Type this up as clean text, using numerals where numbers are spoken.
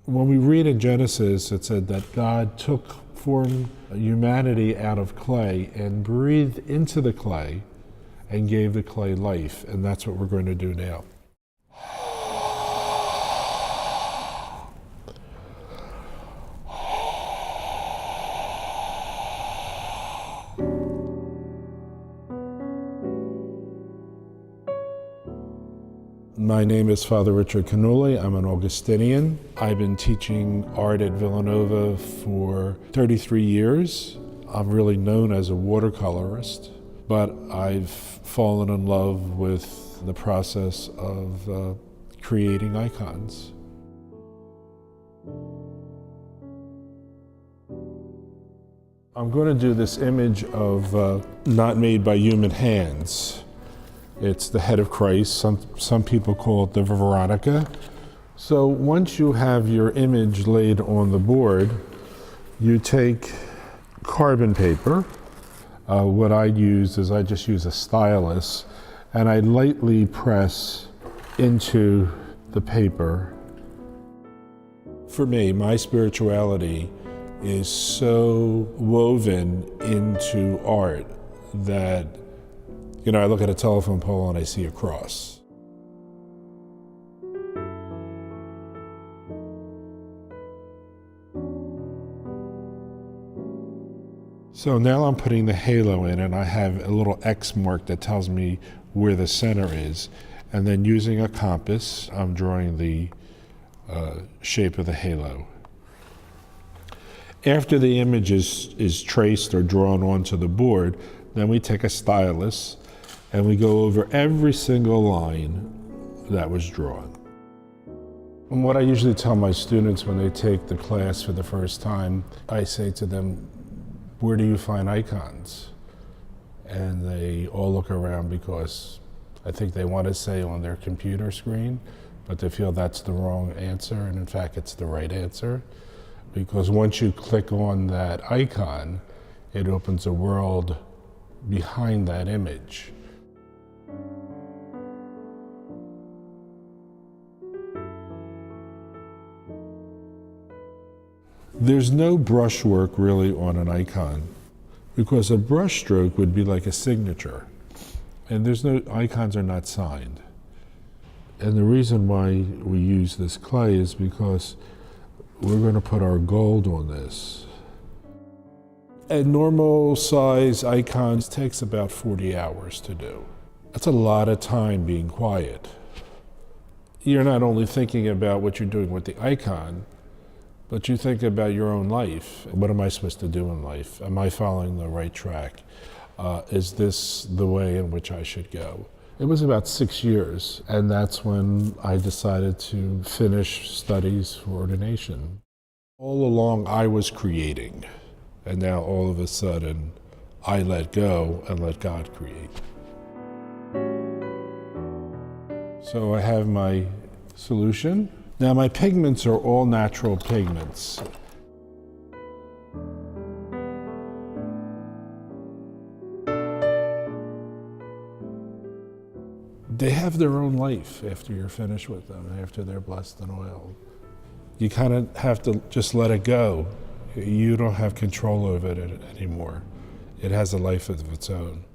When we read in Genesis, it said that God formed humanity out of clay and breathed into the clay and gave the clay life, and that's what we're going to do now. My name is Father Richard Canulli. I'm an Augustinian. I've been teaching art at Villanova for 33 years. I'm really known as a watercolorist, but I've fallen in love with the process of creating icons. I'm going to do this image of not made by human hands. It's the head of Christ. Some people call it the Veronica. So once you have your image laid on the board, you take carbon paper. What I use is I just use a stylus, and I lightly press into the paper. For me, my spirituality is so woven into art that I look at a telephone pole and I see a cross. So now I'm putting the halo in, and I have a little X mark that tells me where the center is. And then using a compass, I'm drawing the shape of the halo. After the image is traced or drawn onto the board, then we take a stylus and we go over every single line that was drawn. And what I usually tell my students when they take the class for the first time, I say to them, where do you find icons? And they all look around because I think they want to say on their computer screen, but they feel that's the wrong answer, and in fact it's the right answer. Because once you click on that icon, it opens a world behind that image. There's no brushwork really on an icon, because a brush stroke would be like a signature, and icons are not signed. And the reason why we use this clay is because we're going to put our gold on this. A normal size icon takes about 40 hours to do. That's a lot of time being quiet. You're not only thinking about what you're doing with the icon, but you think about your own life. What am I supposed to do in life? Am I following the right track? Is this the way in which I should go? It was about 6 years, and that's when I decided to finish studies for ordination. All along I was creating, and now all of a sudden I let go and let God create. So I have my solution. Now my pigments are all natural pigments. They have their own life after you're finished with them, after they're blessed and oiled. You kind of have to just let it go. You don't have control over it anymore. It has a life of its own.